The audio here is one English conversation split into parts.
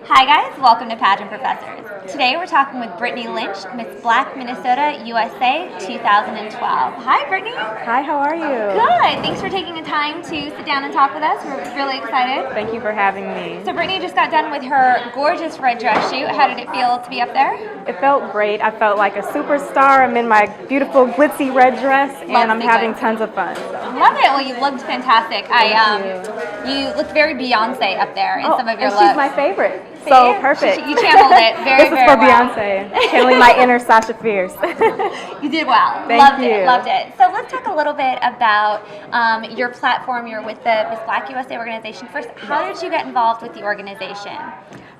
Hi guys, welcome to Pageant Professors. Today we're talking with Brittany Lynch, Miss Black Minnesota USA 2012. Hi Brittany. Hi, how are you? Good. Thanks for taking the time to sit down and talk with us. We're really excited. Thank you for having me. So Brittany just got done with her gorgeous red dress shoot. How did it feel to be up there? It felt great. I felt like a superstar. I'm in my beautiful glitzy red dress and I'm having tons of fun. Love it. Well, you looked fantastic. You looked very Beyonce up there in some of your looks. She's my favorite. So perfect. You channeled it very, very well. This is for Beyonce. Channeling my inner Sasha Fierce. You did well. Thank you. Loved it. So let's talk a little bit about your platform. You're with the Miss Black USA organization. First, how did you get involved with the organization?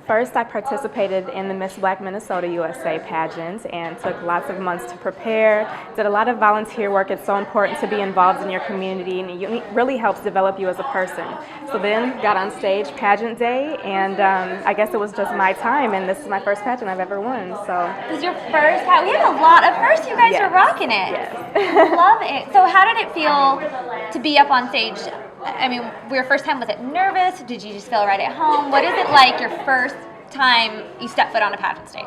First, I participated in the Miss Black Minnesota USA pageant and took lots of months to prepare, did a lot of volunteer work. It's so important to be involved in your community and it really helps develop you as a person. So then got on stage pageant day and I guess it was just my time and this is my first pageant I've ever won. So this is your first pageant? We have a lot of firsts. You guys are rocking it. Yes. Love it. So how did it feel to be up on stage? I mean, your first time, was it nervous? Did you just feel right at home? What is it like your first time you step foot on a pageant stage?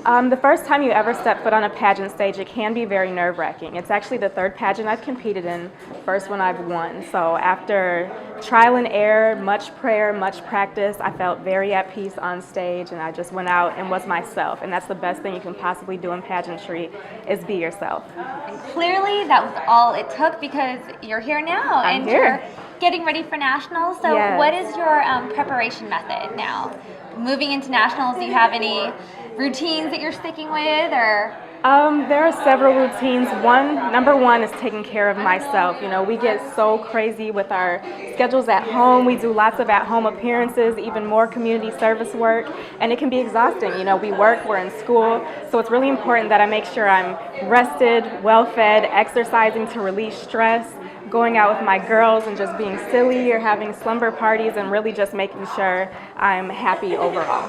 The first time you ever step foot on a pageant stage, it can be very nerve-wracking. It's actually the third pageant I've competed in, first one I've won. So after trial and error, much prayer, much practice, I felt very at peace on stage and I just went out and was myself. And that's the best thing you can possibly do in pageantry is be yourself. And clearly that was all it took because you're here now. I'm here. You're getting ready for nationals. So what is your preparation method now? Moving into nationals, do you have any routines that you're sticking with, or? There are several routines. Number one is taking care of myself. You know, we get so crazy with our schedules at home. We do lots of at-home appearances, even more community service work, and it can be exhausting. You know, we work, we're in school, so it's really important that I make sure I'm rested, well-fed, exercising to release stress, going out with my girls and just being silly or having slumber parties and really just making sure I'm happy overall.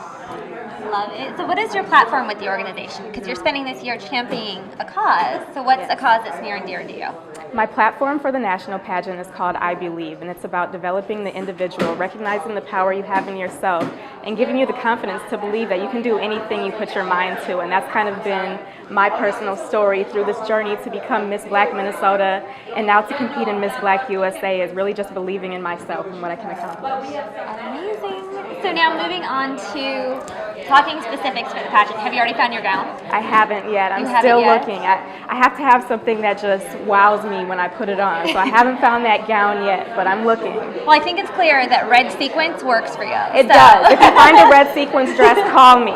Love it. So what is your platform with the organization? Because you're spending this year championing a cause. So what's a cause that's near and dear to you? My platform for the national pageant is called I Believe, and it's about developing the individual, recognizing the power you have in yourself, and giving you the confidence to believe that you can do anything you put your mind to. And that's kind of been my personal story through this journey to become Miss Black Minnesota and now to compete in Miss Black USA is really just believing in myself and what I can accomplish. Amazing. So now moving on to talking specifics for the pageant. Have you already found your gown? I haven't yet. I'm still looking. I have to have something that just wows me when I put it on. So I haven't found that gown yet, but I'm looking. Well, I think it's clear that red sequins works for you. It does. If you find a red sequins dress, call me.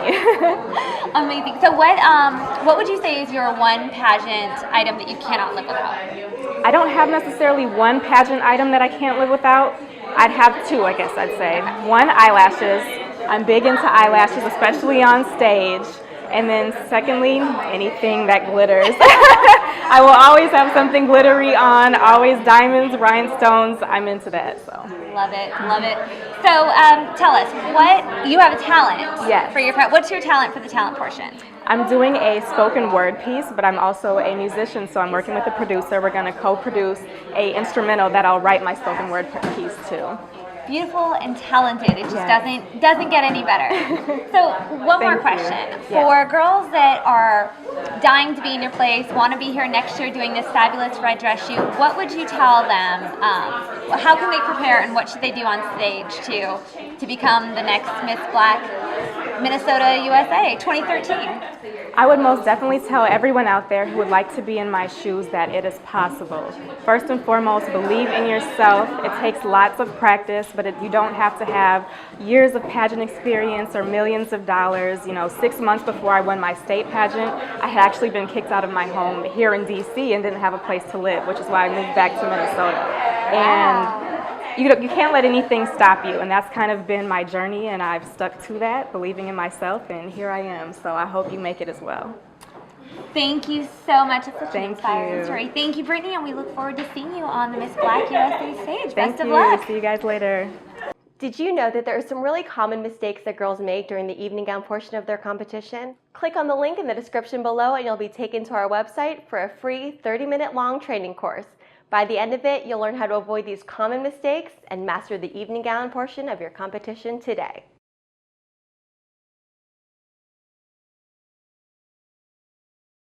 Amazing. So what would you say is your one pageant item that you cannot live without? I don't have necessarily one pageant item that I can't live without. I'd have two, I guess I'd say. One, eyelashes. I'm big into eyelashes, especially on stage. And then secondly, anything that glitters. I will always have something glittery on, always diamonds, rhinestones. I'm into that. So. Love it, love it. So tell us, you have a talent for your what's your talent for the talent portion? I'm doing a spoken word piece, but I'm also a musician, so I'm working with a producer. We're going to co-produce a instrumental that I'll write my spoken word piece to. Beautiful and talented. It just doesn't get any better. So one more question. For girls that are dying to be in your place, want to be here next year doing this fabulous red dress shoot, what would you tell them? How can they prepare and what should they do on stage to become the next Miss Black Minnesota USA 2013? I would most definitely tell everyone out there who would like to be in my shoes that it is possible. First and foremost, believe in yourself. It takes lots of practice, but you don't have to have years of pageant experience or millions of dollars. You know, 6 months before I won my state pageant, I had actually been kicked out of my home here in DC and didn't have a place to live, which is why I moved back to Minnesota. And you can't let anything stop you, and that's kind of been my journey, and I've stuck to that, believing in myself, and here I am. So I hope you make it as well. Thank you so much. It's such an inspiring story. Thank you, Brittany, and we look forward to seeing you on the Miss Black USA stage. Best of luck. See you guys later. Did you know that there are some really common mistakes that girls make during the evening gown portion of their competition? Click on the link in the description below and you'll be taken to our website for a free 30-minute long training course. By the end of it, you'll learn how to avoid these common mistakes and master the evening gown portion of your competition today.